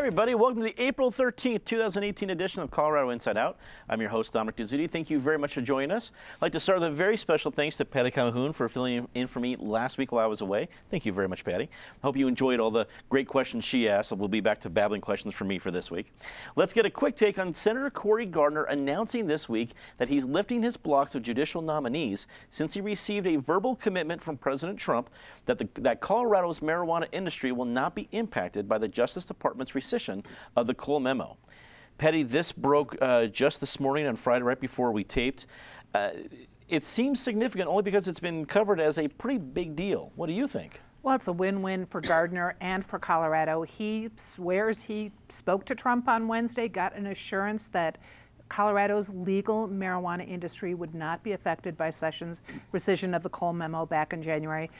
everybody. Welcome to the April 13th, 2018 edition of Colorado Inside Out. I'm your host, Dominic Dezzutti. Thank you very much for joining us. I'd like to start with a very special thanks to Patty Calhoun for filling in for me last week while I was away. Thank you very much, Patty. I hope you enjoyed all the great questions she asked. We'll be back to babbling questions for me for this week. Let's get a quick take on Senator Cory Gardner announcing this week that he's lifting his blocks of judicial nominees since he received a verbal commitment from President Trump that Colorado's marijuana industry will not be impacted by the Justice Department's rescission of the Cole memo. Patty, this broke just this morning on Friday, right before we taped. It seems significant only because it's been covered as a pretty big deal. What do you think? Well, it's a win-win for Gardner and for Colorado. He swears he spoke to Trump on Wednesday, got an assurance that Colorado's legal marijuana industry would not be affected by Sessions' rescission of the Cole memo back in January.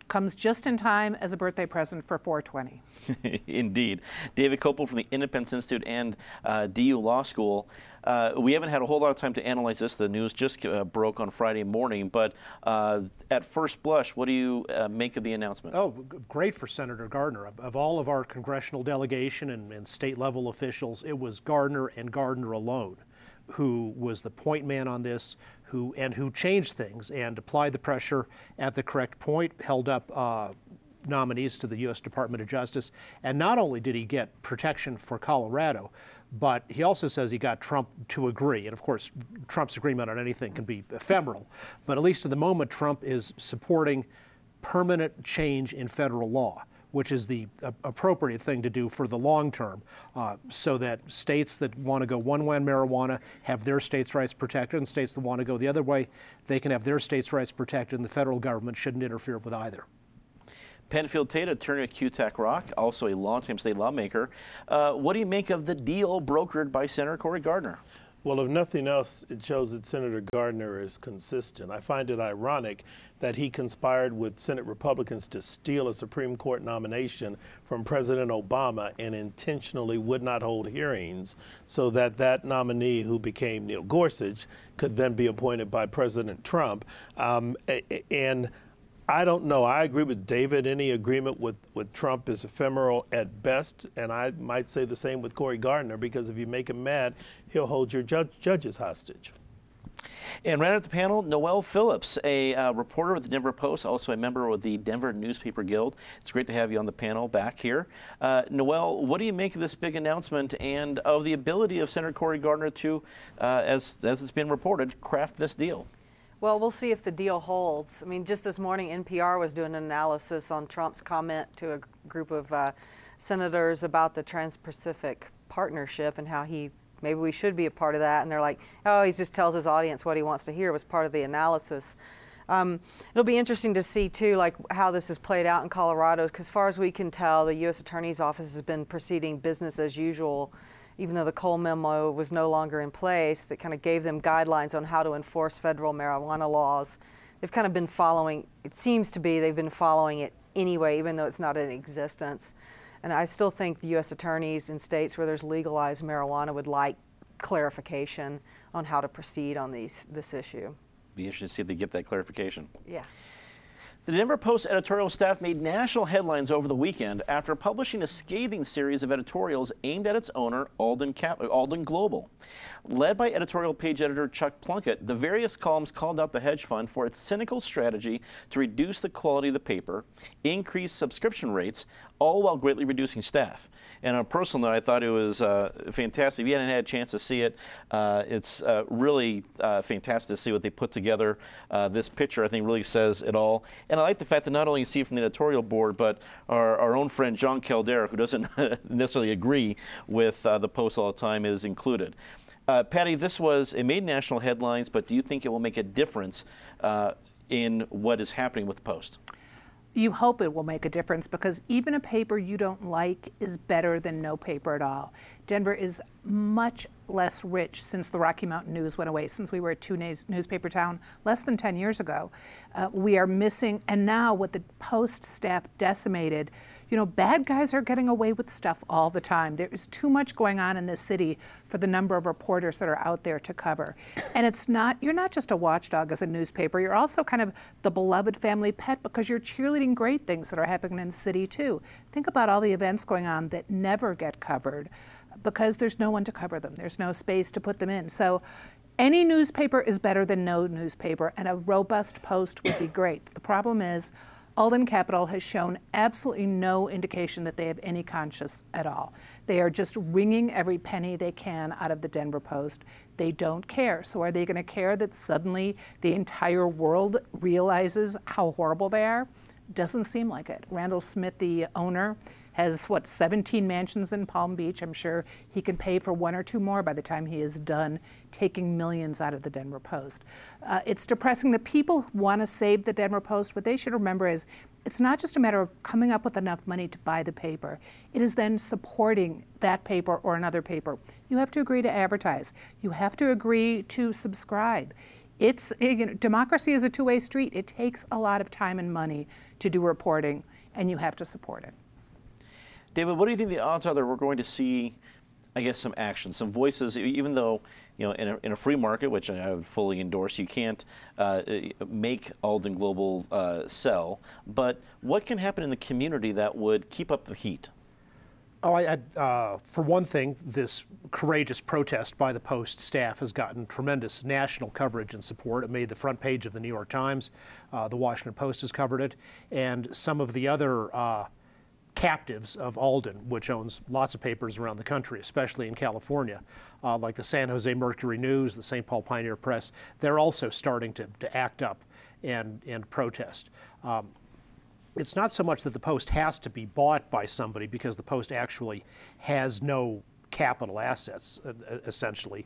Comes just in time as a birthday present for 420. Indeed. David Kopel from the Independence Institute and DU Law School. We haven't had a whole lot of time to analyze this. The news just broke on Friday morning, but at first blush, what do you make of the announcement? Oh, great for Senator Gardner. Of all of our congressional delegation and state level officials, it was Gardner and Gardner alone who was the point man on this, who changed things and applied the pressure at the correct point, held up nominees to the U.S. Department of Justice. And not only did he get protection for Colorado, but he also says he got Trump to agree. And of course, Trump's agreement on anything can be ephemeral. But at least at the moment, Trump is supporting permanent change in federal law, which is the appropriate thing to do for the long term, so that states that want to go one way on marijuana have their states' rights protected, and states that want to go the other way, they can have their states' rights protected, and the federal government shouldn't interfere with either. Penfield Tate, attorney at QTAC Rock, also a longtime state lawmaker. What do you make of the deal brokered by Senator Cory Gardner? Well, if nothing else, it shows that Senator Gardner is consistent. I find it ironic that he conspired with Senate Republicans to steal a Supreme Court nomination from President Obama and intentionally would not hold hearings so that that nominee, who became Neil Gorsuch, could then be appointed by President Trump. And I don't know. I agree with David. Any agreement with Trump is ephemeral at best, and I might say the same with Cory Gardner, because if you make him mad, he'll hold your judges hostage. And right at the panel, Noelle Phillips, a reporter with the Denver Post, also a member of the Denver Newspaper Guild. It's great to have you on the panel back here. Noelle, what do you make of this big announcement and of the ability of Senator Cory Gardner to, as it's been reported, craft this deal? Well, we'll see if the deal holds. I mean, just this morning, NPR was doing an analysis on Trump's comment to a group of senators about the Trans-Pacific Partnership and how maybe we should be a part of that. And they're like, oh, he just tells his audience what he wants to hear was part of the analysis. It'll be interesting to see, too, like how this has played out in Colorado, because as far as we can tell, the U.S. Attorney's Office has been proceeding business as usual, even though the Cole memo was no longer in place, that kind of gave them guidelines on how to enforce federal marijuana laws. They've kind of been following, it seems to be they've been following it anyway, even though it's not in existence. And I still think the U.S. attorneys in states where there's legalized marijuana would like clarification on how to proceed on this issue. Be interested to see if they get that clarification. Yeah. The Denver Post editorial staff made national headlines over the weekend after publishing a scathing series of editorials aimed at its owner, Alden Global. Led by editorial page editor Chuck Plunkett, the various columns called out the hedge fund for its cynical strategy to reduce the quality of the paper, increase subscription rates, all while greatly reducing staff. And on a personal note, I thought it was fantastic. If you hadn't had a chance to see it, it's really fantastic to see what they put together. This picture, I think, really says it all. And I like the fact that not only you see it from the editorial board, but our own friend John Caldera, who doesn't necessarily agree with the Post all the time, is included. Patty, it made national headlines, but do you think it will make a difference in what is happening with the Post? You hope it will make a difference, because even a paper you don't like is better than no paper at all. Denver is much less rich since the Rocky Mountain News went away, since we were a two-newspaper town less than 10 years ago. We are missing, and now with the Post staff decimated, you know, bad guys are getting away with stuff all the time. There is too much going on in this city for the number of reporters that are out there to cover. And it's not, you're not just a watchdog as a newspaper, you're also kind of the beloved family pet because you're cheerleading great things that are happening in the city too. Think about all the events going on that never get covered because there's no one to cover them. There's no space to put them in. So any newspaper is better than no newspaper, and a robust Post would be great. The problem is Alden Capital has shown absolutely no indication that they have any conscience at all. They are just wringing every penny they can out of the Denver Post. They don't care. So are they going to care that suddenly the entire world realizes how horrible they are? Doesn't seem like it. Randall Smith, the owner, has, 17 mansions in Palm Beach. I'm sure he can pay for one or two more by the time he is done taking millions out of the Denver Post. It's depressing. The people who want to save the Denver Post, what they should remember is it's not just a matter of coming up with enough money to buy the paper. It is then supporting that paper or another paper. You have to agree to advertise. You have to agree to subscribe. It's, you know, democracy is a two-way street. It takes a lot of time and money to do reporting, and you have to support it. David, what do you think the odds are that we're going to see, I guess, some action, some voices, even though, you know, in a free market, which I would fully endorse, you can't make Alden Global sell, but what can happen in the community that would keep up the heat? Oh, for one thing, this courageous protest by the Post staff has gotten tremendous national coverage and support. It made the front page of the New York Times. The Washington Post has covered it. And some of the other captives of Alden, which owns lots of papers around the country, especially in California, like the San Jose Mercury News, the St. Paul Pioneer Press, they're also starting to act up and protest. It's not so much that the Post has to be bought by somebody because the Post actually has no capital assets, essentially.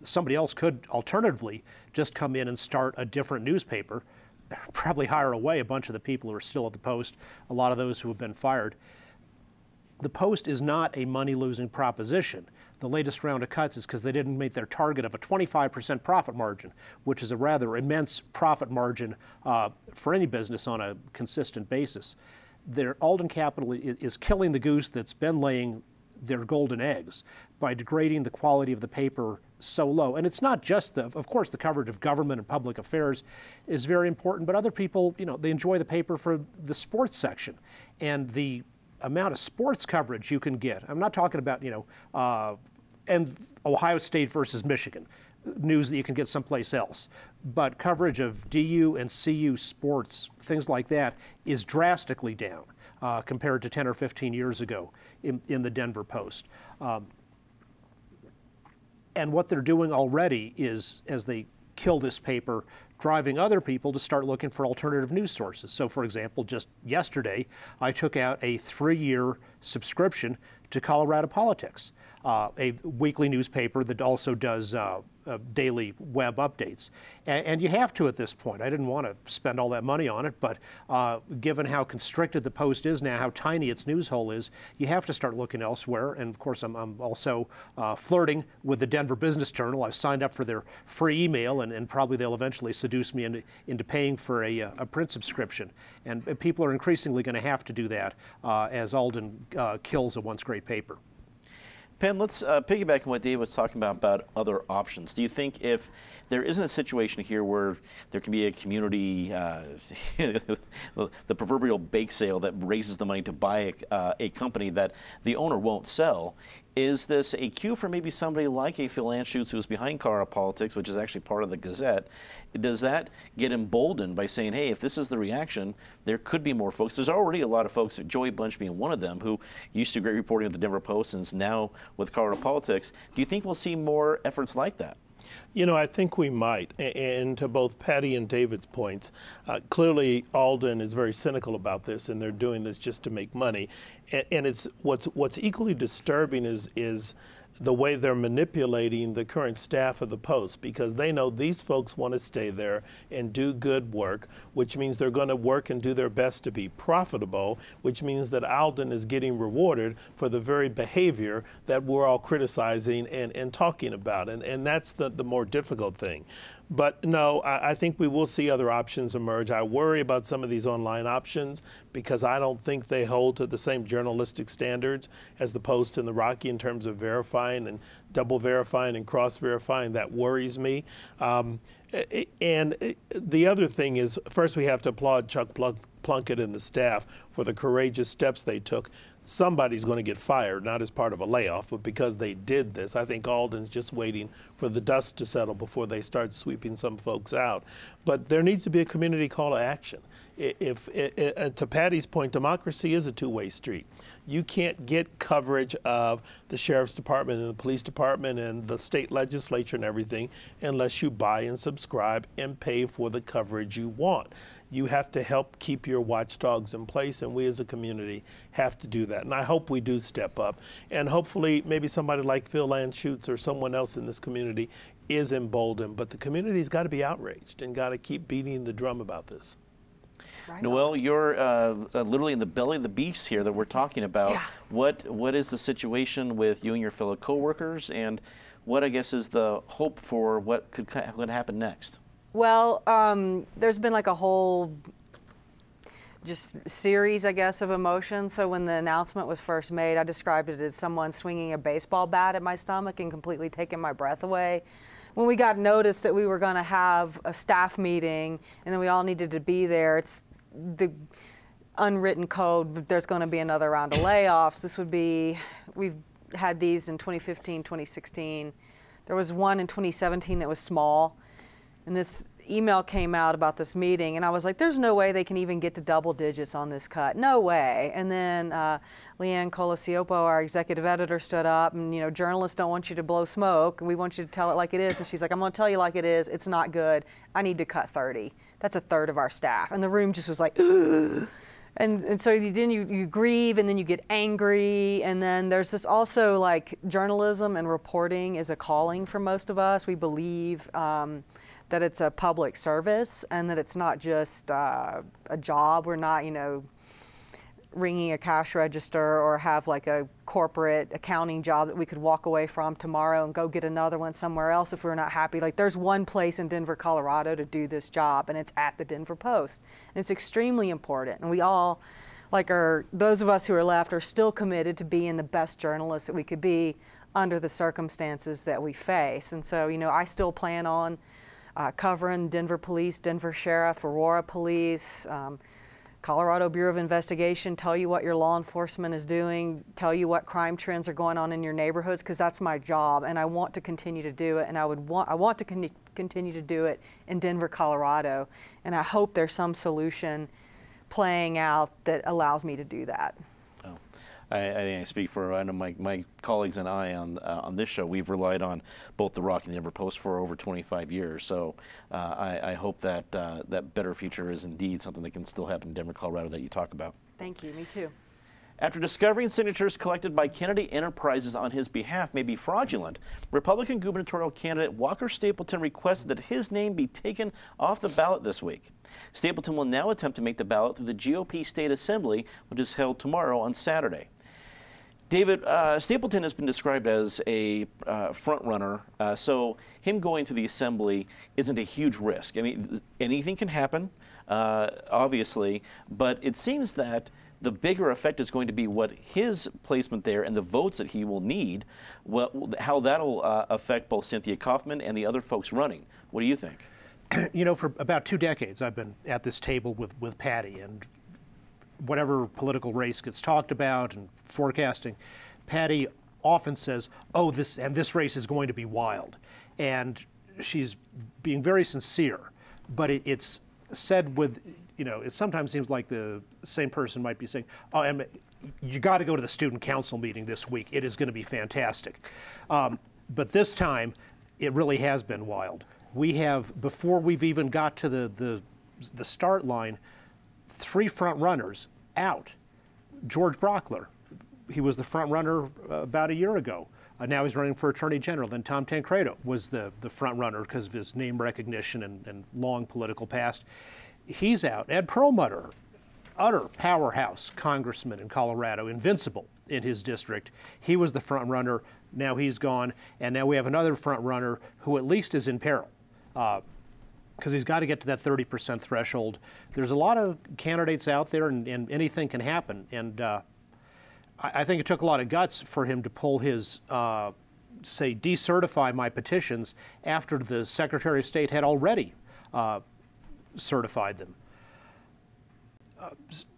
Somebody else could alternatively just come in and start a different newspaper, probably hire away a bunch of the people who are still at the Post, a lot of those who have been fired. The Post is not a money-losing proposition. The latest round of cuts is because they didn't meet their target of a 25% profit margin, which is a rather immense profit margin for any business on a consistent basis. Alden Capital is killing the goose that's been laying their golden eggs by degrading the quality of the paper so low. And it's not just of course, the coverage of government and public affairs is very important, but other people, you know, they enjoy the paper for the sports section and the amount of sports coverage you can get. I'm not talking about, you know, and Ohio State versus Michigan, news that you can get someplace else. But coverage of DU and CU sports, things like that, is drastically down compared to 10 or 15 years ago in the Denver Post. And what they're doing already is, as they kill this paper, driving other people to start looking for alternative news sources. So, for example, just yesterday, I took out a 3-year subscription to Colorado Politics, a weekly newspaper that also does daily web updates. And you have to at this point. I didn't want to spend all that money on it, but given how constricted the Post is now, how tiny its news hole is, you have to start looking elsewhere. And of course, I'm also flirting with the Denver Business Journal. I've signed up for their free email, and probably they'll eventually seduce me into paying for a print subscription. And people are increasingly going to have to do that as Alden kills a once great paper. Penn, let's piggyback on what Dave was talking about other options. Do you think if there isn't a situation here where there can be a community, the proverbial bake sale that raises the money to buy a company that the owner won't sell, is this a cue for maybe somebody like a Phil Anschutz who's behind Colorado Politics, which is actually part of the Gazette? Does that get emboldened by saying, hey, if this is the reaction, there could be more folks? There's already a lot of folks, Joey Bunch being one of them, who used to great reporting at the Denver Post and is now with Colorado Politics. Do you think we'll see more efforts like that? You know, I think we might. And to both Patty and David's points, clearly Alden is very cynical about this, and they're doing this just to make money. And it's what's equally disturbing is the way they're manipulating the current staff of the Post, because they know these folks want to stay there and do good work, which means they're going to work and do their best to be profitable, which means that Alden is getting rewarded for the very behavior that we're all criticizing and talking about. And that's the more difficult thing. But no, I think we will see other options emerge. I worry about some of these online options because I don't think they hold to the same journalistic standards as the Post and the Rocky in terms of verifying and double verifying and cross verifying. That worries me. And the other thing is, first we have to applaud Chuck Plunkett and the staff for the courageous steps they took. Somebody's going to get fired, not as part of a layoff, but because they did this. I think Alden's just waiting for the dust to settle before they start sweeping some folks out. But there needs to be a community call to action. To Patty's point, democracy is a two-way street. You can't get coverage of the sheriff's department and the police department and the state legislature and everything unless you buy and subscribe and pay for the coverage you want. You have to help keep your watchdogs in place, and we as a community have to do that. And I hope we do step up. And hopefully maybe somebody like Phil Landshutz or someone else in this community is emboldened. But the community's got to be outraged and got to keep beating the drum about this. Right. Noelle, you're literally in the belly of the beast here that we're talking about. Yeah. What is the situation with you and your fellow coworkers, and what, I guess, is the hope for what could happen next? Well, there's been like a whole just series, I guess, of emotions. So when the announcement was first made, I described it as someone swinging a baseball bat at my stomach and completely taking my breath away. When we got notice that we were going to have a staff meeting and then we all needed to be there, it's the unwritten code, there's going to be another round of layoffs. This would be, we've had these in 2015, 2016. There was one in 2017 that was small. And this email came out about this meeting, and I was like, there's no way they can even get to double digits on this cut. No way. And then Leanne Colasiopo, our executive editor, stood up, and, you know, journalists don't want you to blow smoke, and we want you to tell it like it is. And she's like, I'm going to tell you like it is. It's not good. I need to cut 30. That's a third of our staff. And the room just was like, ugh. And so then you grieve, and then you get angry, and then there's this also, like, journalism and reporting is a calling for most of us. We believe that it's a public service and that it's not just a job. We're not, you know, ringing a cash register or have like a corporate accounting job that we could walk away from tomorrow and go get another one somewhere else if we're not happy. Like, there's one place in Denver, Colorado to do this job, and it's at the Denver Post. And it's extremely important. And we all, like, those of us who are left are still committed to being the best journalists that we could be under the circumstances that we face. And so, you know, I still plan on covering Denver Police, Denver Sheriff, Aurora Police, Colorado Bureau of Investigation, tell you what your law enforcement is doing, tell you what crime trends are going on in your neighborhoods, because that's my job, and I want to continue to do it, and I want to continue to do it in Denver, Colorado, and I hope there's some solution playing out that allows me to do that. I think I speak for, I know my colleagues and I on this show, we've relied on both the Rocky and the Denver Post for over 25 years. So I hope that that better future is indeed something that can still happen in Denver, Colorado that you talk about. Thank you, me too. After discovering signatures collected by Kennedy Enterprises on his behalf may be fraudulent, Republican gubernatorial candidate Walker Stapleton requested that his name be taken off the ballot this week. Stapleton will now attempt to make the ballot through the GOP State Assembly, which is held tomorrow on Saturday. David, Stapleton has been described as a front runner, so him going to the Assembly isn't a huge risk. I mean, anything can happen, obviously, but it seems that the bigger effect is going to be what his placement there and the votes that he will need, how that'll affect both Cynthia Kaufman and the other folks running. What do you think? You know, for about 2 decades, I've been at this table with Patty, and whatever political race gets talked about and forecasting, Patty often says, oh, this race is going to be wild. And she's being very sincere, but it's said with, you know, it sometimes seems like the same person might be saying, oh, and you got to go to the student council meeting this week. It is going to be fantastic. But this time, it really has been wild. We have, before we've even got to the start line, 3 front runners out. George Brockler, he was the front runner about a year ago. Now he's running for Attorney General. Then Tom Tancredo was the front runner because of his name recognition and long political past. He's out. Ed Perlmutter, utter powerhouse congressman in Colorado, invincible in his district. He was the front runner. Now he's gone. And now we have another front runner who at least is in peril, because he's got to get to that 30% threshold. There's a lot of candidates out there, and anything can happen. And I think it took a lot of guts for him to pull his, say, decertify my petitions after the Secretary of State had already certified them.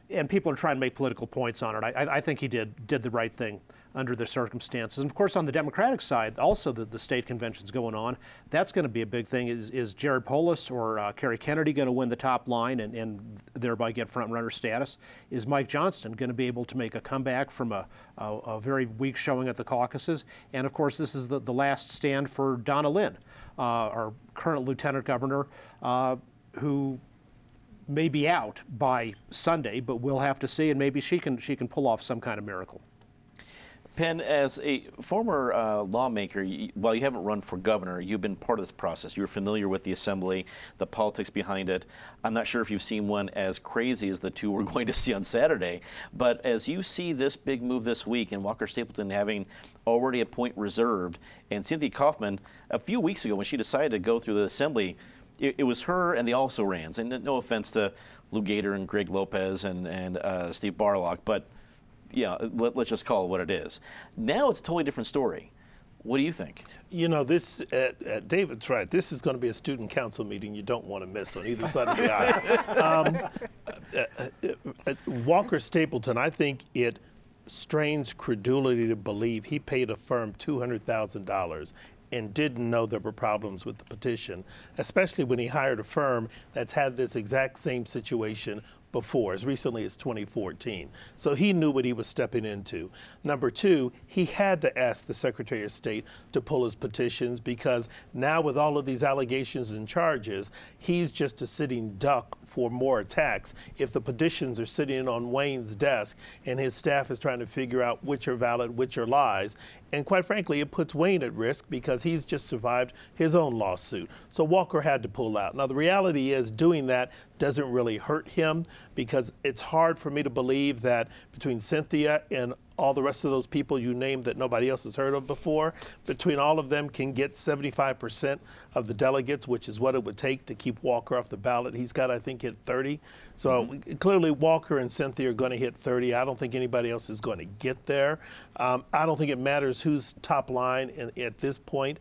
And people are trying to make political points on it. I think he did the right thing under the circumstances. And of course, on the Democratic side, also the state convention's going on. That's going to be a big thing. Is Jared Polis or Kerry Kennedy going to win the top line and thereby get front runner status? Is Mike Johnston going to be able to make a comeback from a very weak showing at the caucuses? And of course, this is the last stand for Donna Lynn, our current lieutenant governor, who may be out by Sunday, but we'll have to see, and maybe she can pull off some kind of miracle. Penn, as a former lawmaker, while you haven't run for governor, you've been part of this process. You're familiar with the assembly, the politics behind it. I'm not sure if you've seen one as crazy as the two we're going to see on Saturday, but as you see this big move this week and Walker Stapleton having already a point reserved, and Cynthia Kaufman, a few weeks ago when she decided to go through the assembly, it was her and the also-rans, and no offense to Lou Gator and Greg Lopez and Steve Barlock, but yeah, let's just call it what it is. Now it's a totally different story. What do you think? You know, this, David's right. This is going to be a student council meeting you don't want to miss on either side of the aisle. Walker Stapleton, I think it strains credulity to believe he paid a firm $200,000 and didn't know there were problems with the petition, especially when he hired a firm that's had this exact same situation before, as recently as 2014. So he knew what he was stepping into. Number two, he had to ask the Secretary of State to pull his petitions, because now with all of these allegations and charges, he's just a sitting duck for more attacks if the petitions are sitting on Wayne's desk and his staff is trying to figure out which are valid, which are lies. And quite frankly, it puts Wayne at risk because he's just survived his own lawsuit. So Walker had to pull out. Now, the reality is doing that doesn't really hurt him, because it's hard for me to believe that between Cynthia and all the rest of those people you named that nobody else has heard of before, between all of them can get 75% of the delegates, which is what it would take to keep Walker off the ballot. He's got, I think, hit 30. So clearly Walker and Cynthia are going to hit 30. I don't think anybody else is going to get there. I don't think it matters who's top line at this point.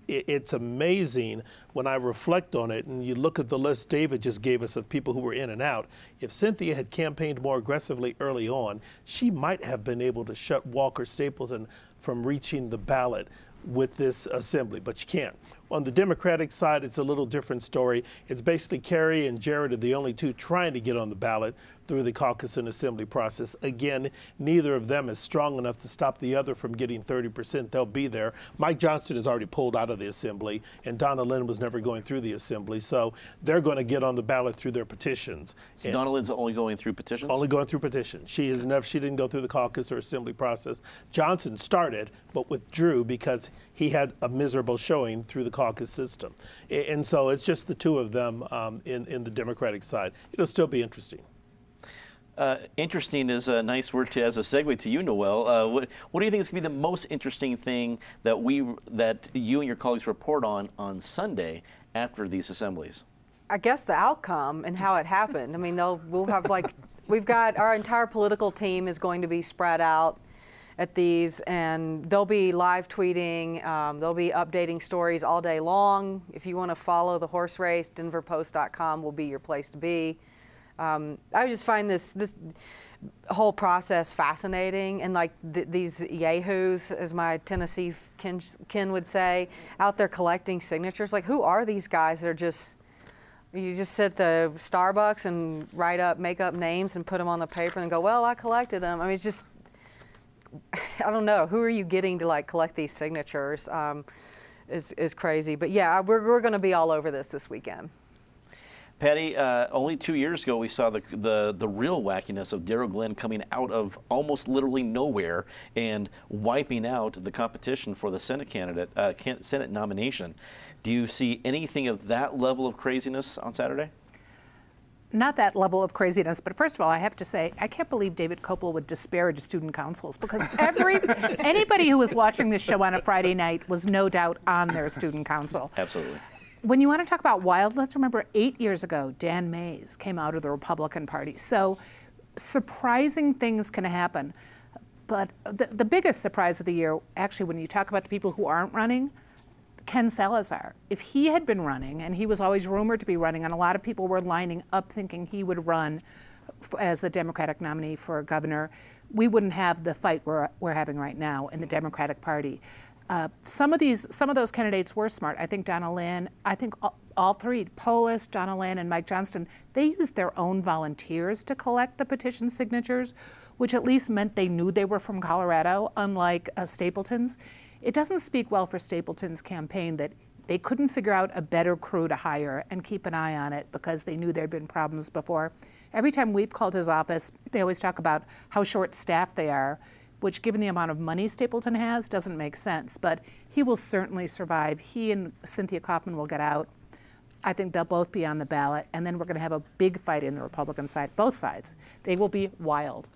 It's amazing when I reflect on it, and you look at the list David just gave us of people who were in and out. If Cynthia had campaigned more aggressively early on, she might have been able to shut Walker Stapleton from reaching the ballot with this assembly, but you can't. On the Democratic side, it's a little different story. It's basically Kerry and Jared are the only two trying to get on the ballot through the caucus and assembly process. Again, neither of them is strong enough to stop the other from getting 30%. They'll be there. Mike Johnston has already pulled out of the assembly, and Donna Lynn was never going through the assembly. So they're going to get on the ballot through their petitions. So Donna Lynn's only going through petitions? Only going through petitions. She didn't go through the caucus or assembly process. Johnson started, but withdrew because he had a miserable showing through the caucus system. And so it's just the two of them in the Democratic side. It'll still be interesting. Interesting is a nice word as a segue to you, Noel. What do you think is going to be the most interesting thing that you and your colleagues report on Sunday after these assemblies? I guess the outcome and how it happened. I mean, we'll have we've got our entire political team is going to be spread out at these, and they'll be live tweeting, they'll be updating stories all day long. If you want to follow the horse race, denverpost.com will be your place to be. I just find this whole process fascinating, and these yahoos, as my Tennessee kin would say, out there collecting signatures. Like, who are these guys that are just, you just sit at the Starbucks and make up names and put them on the paper and go, well, I collected them. I mean, it's just, I don't know. Who are you getting to collect these signatures? Is crazy. But yeah, we're going to be all over this weekend. Patty, only 2 years ago we saw the real wackiness of Darrell Glenn coming out of almost literally nowhere and wiping out the competition for the Senate nomination. Do you see anything of that level of craziness on Saturday? Not that level of craziness, but first of all, I have to say, I can't believe David Kopel would disparage student councils, because anybody who was watching this show on a Friday night was no doubt on their student council. Absolutely. When you want to talk about wild, let's remember 8 years ago, Dan Mays came out of the Republican Party. So surprising things can happen. But the biggest surprise of the year, actually, when you talk about the people who aren't running, Ken Salazar. If he had been running, and he was always rumored to be running, and a lot of people were lining up thinking he would run as the Democratic nominee for governor, we wouldn't have the fight we're having right now in the Democratic Party. Some of those candidates were smart. I think Donna Lynn, I think all three, Polis, Donna Lynn, and Mike Johnston, they used their own volunteers to collect the petition signatures, which at least meant they knew they were from Colorado, unlike Stapleton's. It doesn't speak well for Stapleton's campaign that they couldn't figure out a better crew to hire and keep an eye on it because they knew there'd been problems before. Every time we've called his office, they always talk about how short-staffed they are, which, given the amount of money Stapleton has, doesn't make sense. But he will certainly survive. He and Cynthia Kaufman will get out. I think they'll both be on the ballot, and then we're going to have a big fight in the Republican side, both sides. They will be wild.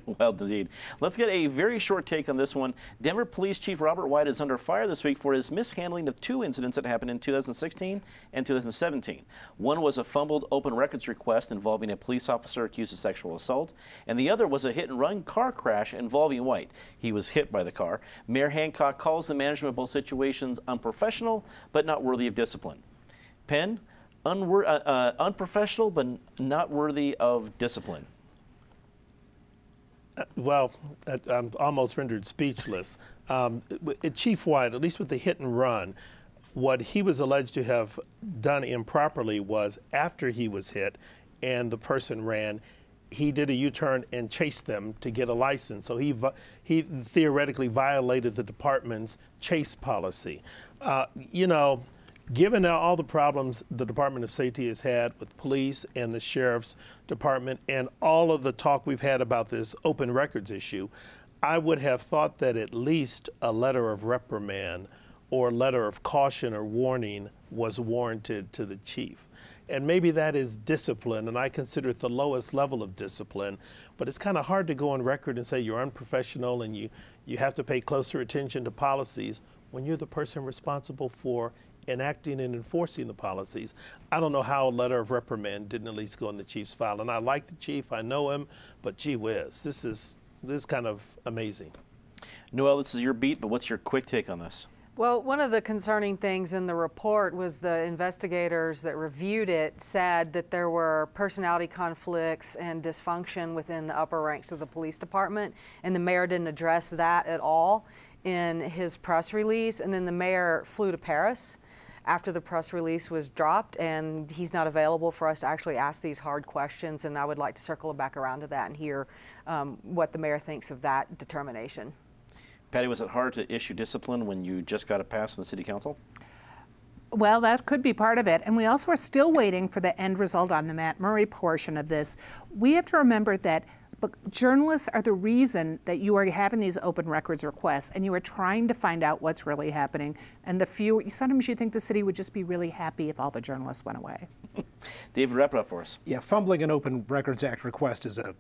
Well, indeed. Let's get a very short take on this one. Denver Police Chief Robert White is under fire this week for his mishandling of two incidents that happened in 2016 and 2017. One was a fumbled open records request involving a police officer accused of sexual assault, and the other was a hit-and-run car crash involving White. He was hit by the car. Mayor Hancock calls the management of both situations unprofessional but not worthy of discipline. Penn, unprofessional but not worthy of discipline. Well, I'm almost rendered speechless. Chief White, at least with the hit and run, what he was alleged to have done improperly was after he was hit and the person ran, he did a U-turn and chased them to get a license. So he theoretically violated the department's chase policy. You know, given all the problems the Department of Safety has had with police and the Sheriff's Department and all of the talk we've had about this open records issue, I would have thought that at least a letter of reprimand or letter of caution or warning was warranted to the chief. And maybe that is discipline, and I consider it the lowest level of discipline, but it's kind of hard to go on record and say you're unprofessional and you have to pay closer attention to policies when you're the person responsible for enacting and enforcing the policies. I don't know how a letter of reprimand didn't at least go in the chief's file. And I like the chief, I know him, but gee whiz, this is kind of amazing. Noelle, this is your beat, but what's your quick take on this? Well, one of the concerning things in the report was the investigators that reviewed it said that there were personality conflicts and dysfunction within the upper ranks of the police department, and the mayor didn't address that at all in his press release. And then the mayor flew to Paris after the press release was dropped, and he's not available for us to actually ask these hard questions, and I would like to circle back around to that and hear what the mayor thinks of that determination. Patty, was it hard to issue discipline when you just got a pass from the city council? Well, that could be part of it. And we also are still waiting for the end result on the Matt Murray portion of this. We have to remember that journalists are the reason that you are having these open records requests and you are trying to find out what's really happening. And sometimes you think the city would just be really happy if all the journalists went away. David, wrap it up for us. Yeah, fumbling an Open Records Act request is a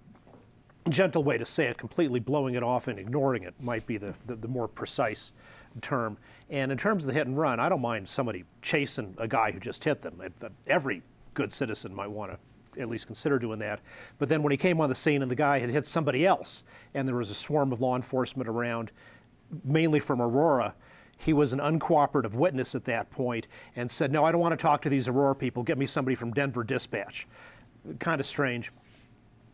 gentle way to say it. Completely blowing it off and ignoring it might be the more precise term. And in terms of the hit and run, I don't mind somebody chasing a guy who just hit them. Every good citizen might want to at least consider doing that. But then when he came on the scene and the guy had hit somebody else and there was a swarm of law enforcement around, mainly from Aurora, he was an uncooperative witness at that point and said, no, I don't want to talk to these Aurora people. Get me somebody from Denver Dispatch. Kind of strange.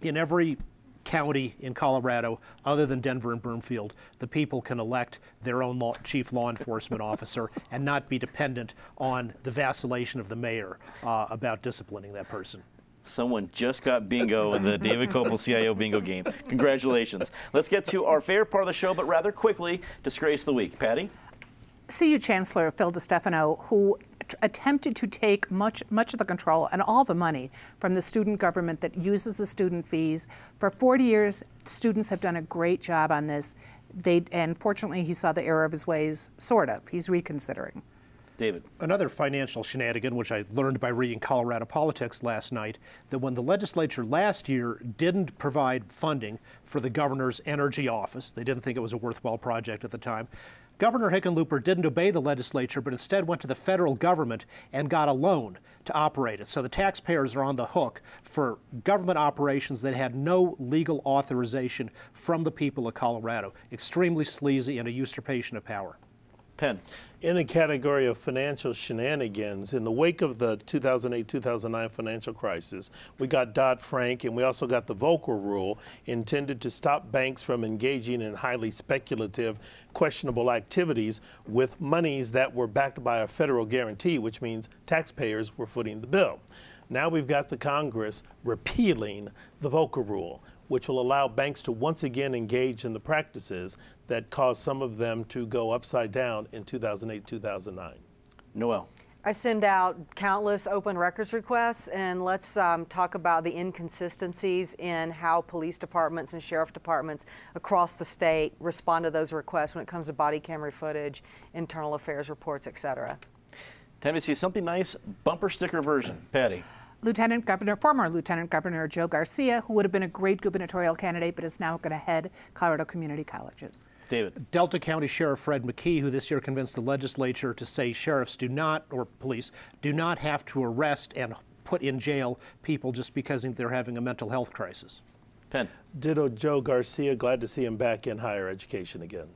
In every county in Colorado, other than Denver and Broomfield, the people can elect their own chief law enforcement officer and not be dependent on the vacillation of the mayor about disciplining that person. Someone just got bingo in the David Kopel CIO bingo game. Congratulations. Let's get to our favorite part of the show, but rather quickly, Disgrace of the Week. Patty? CU Chancellor Phil DeStefano, who attempted to take much of the control and all the money from the student government that uses the student fees. For 40 years, students have done a great job on this. And fortunately, he saw the error of his ways, sort of. He's reconsidering. David. Another financial shenanigan, which I learned by reading Colorado Politics last night, that when the legislature last year didn't provide funding for the governor's energy office, they didn't think it was a worthwhile project at the time, Governor Hickenlooper didn't obey the legislature, but instead went to the federal government and got a loan to operate it. So the taxpayers are on the hook for government operations that had no legal authorization from the people of Colorado. Extremely sleazy and a usurpation of power. Penn. In the category of financial shenanigans, in the wake of the 2008-2009 financial crisis, we got Dodd-Frank, and we also got the Volcker Rule, intended to stop banks from engaging in highly speculative, questionable activities with monies that were backed by a federal guarantee, which means taxpayers were footing the bill. Now we've got the Congress repealing the Volcker Rule, which will allow banks to once again engage in the practices that caused some of them to go upside down in 2008-2009. Noel. I send out countless open records requests, and let's talk about the inconsistencies in how police departments and sheriff departments across the state respond to those requests when it comes to body camera footage, internal affairs reports, etc. Time to see something nice, bumper sticker version. Patty. Former Lieutenant Governor Joe Garcia, who would have been a great gubernatorial candidate, but is now going to head Colorado Community Colleges. David. Delta County Sheriff Fred McKee, who this year convinced the legislature to say sheriffs do not, or police, do not have to arrest and put in jail people just because they're having a mental health crisis. Penn. Ditto Joe Garcia, glad to see him back in higher education again.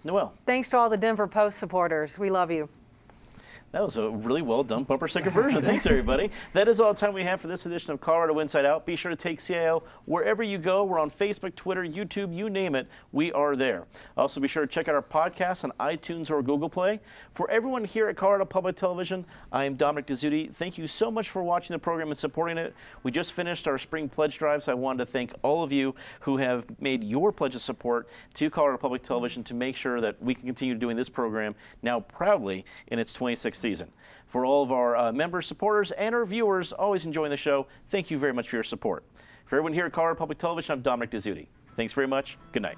Noel. Thanks to all the Denver Post supporters. We love you. That was a really well done bumper sticker version. Thanks, everybody. That is all the time we have for this edition of Colorado Inside Out. Be sure to take CIO wherever you go. We're on Facebook, Twitter, YouTube, you name it. We are there. Also, be sure to check out our podcast on iTunes or Google Play. For everyone here at Colorado Public Television, I am Dominic Dezzutti. Thank you so much for watching the program and supporting it. We just finished our spring pledge drive, so I wanted to thank all of you who have made your pledge of support to Colorado Public Television to make sure that we can continue doing this program now proudly in its 26th season. For all of our members, supporters, and our viewers always enjoying the show, thank you very much for your support. For everyone here at Colorado Public Television, I'm Dominic Dezzutti. Thanks very much. Good night.